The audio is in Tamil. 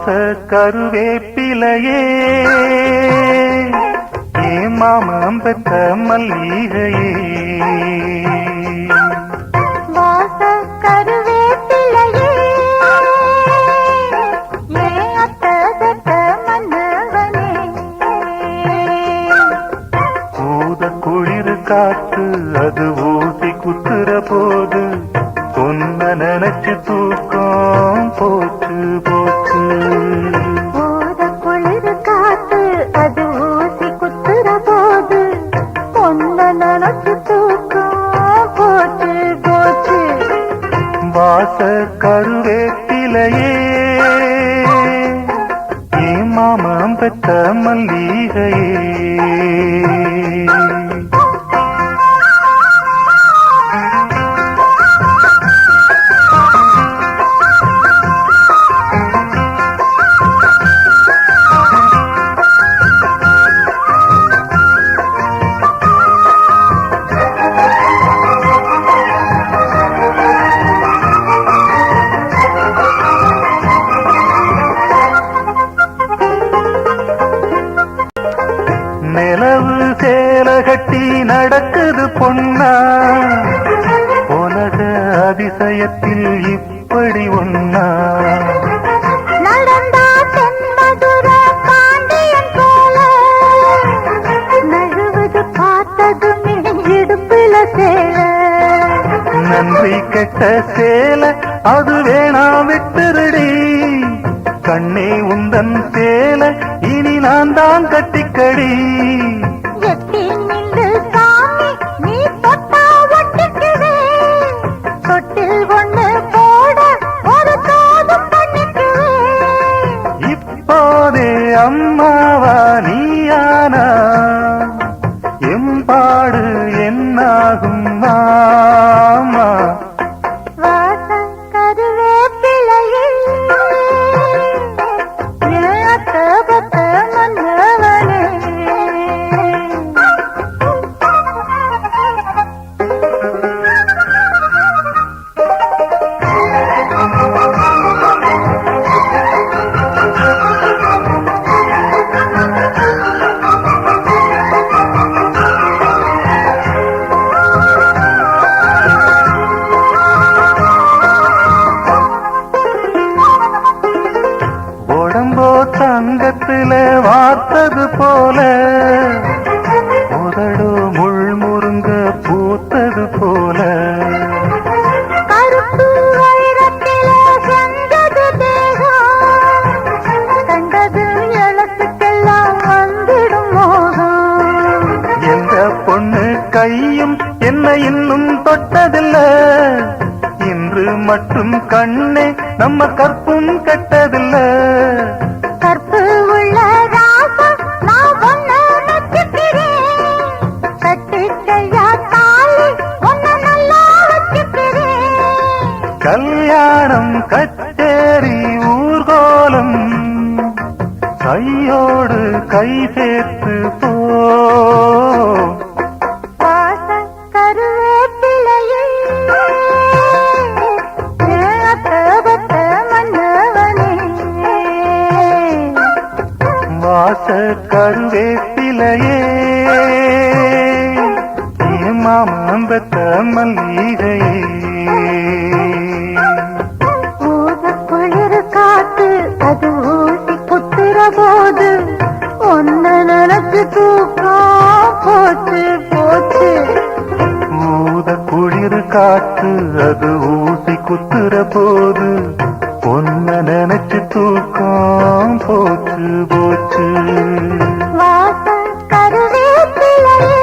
வாச கருவேப்பிலையே ஏ மாமம் பெற்ற மல்லிகையே வாச கருவேப்பிலையே ஏ அத்த பெற்ற மன்னவனே ஊத குளிர் காத்து அது ஊசி குத்துற போது பொன்ன நினைச்சு தூக்கம் போச்சு போச்சு ஊத குளிர் காத்து அது ஊசி குத்துற போது பொன்ன நினைச்சு தூக்கம் போச்சு போச்சு வாச கருவேப்பிலையே ஏ மாமம் பெற்ற மல்லிகையே நிலவு சேல கட்டி நடக்குது பொன்னா உலக அதிசயத்தில் இப்படி ஒன்னா நடந்தா தென்மதுர பாண்டியன் போல நழுவது பார்த்ததும் இடுப்புல சேல நன்றி கெட்ட சேல அது வேணா விட்டுருடி கண்ணே உந்தன் சேல இனி நான் தான் கட்டிக்கடி எட்டி நின்று சாமி நீ தொட்டா ஒட்டிக்குவே தொட்டில் ஒண்ணு போட ஒரு தோதும் பண்ணிக்குவே இப்போதே அம்மாவா நீயானா எம்பாடு என்னாகும் மாமா வாச கருவேப்பிலையே ஏ அத்த பத்த மன்னவனே உடம்போ தங்கத்துல வார்த்தது போல உதடோ முள் முருங்க பூத்தது போல கருப்பு வைரத்தில செஞ்சது தேகம் கண்டது எழுத்துக்கெல்லாம் வந்திடும் மோகம் எந்த பொண்ணு கையும் என்ன இன்னும் தொட்டதில்ல இன்று மட்டும் கண்ணே நம்ம கற்பும் கெட்டதில்ல கற்பு உள்ள ராசம் நான் ஒன்ன வச்சுக்கிறேன் கட்டிக்கையா தாலி ஒன்ன நல்லா வச்சுக்கிறேன் கல்யாணம் கச்சேரி ஊர்கோலம் கையோடு கை சேர்த்து போ வாச கருவேப்பிலையே ஏ அத்த பத்த மன்னவனே வாச கருவேப்பிலையே ஏ மாமம் பெற்ற மல்லிகையே ஊத குளிர் காத்து அது ஊசி குத்துற போது ஒன்ன நினைச்சு தூக்கம் போச்சு போச்சு ஊத குளிர் காத்து அது ஊசி குத்துற போது பொன்ன நினைச்சு தூக்கம் போச்சு போச்சு வாச கருவேப்பிலையே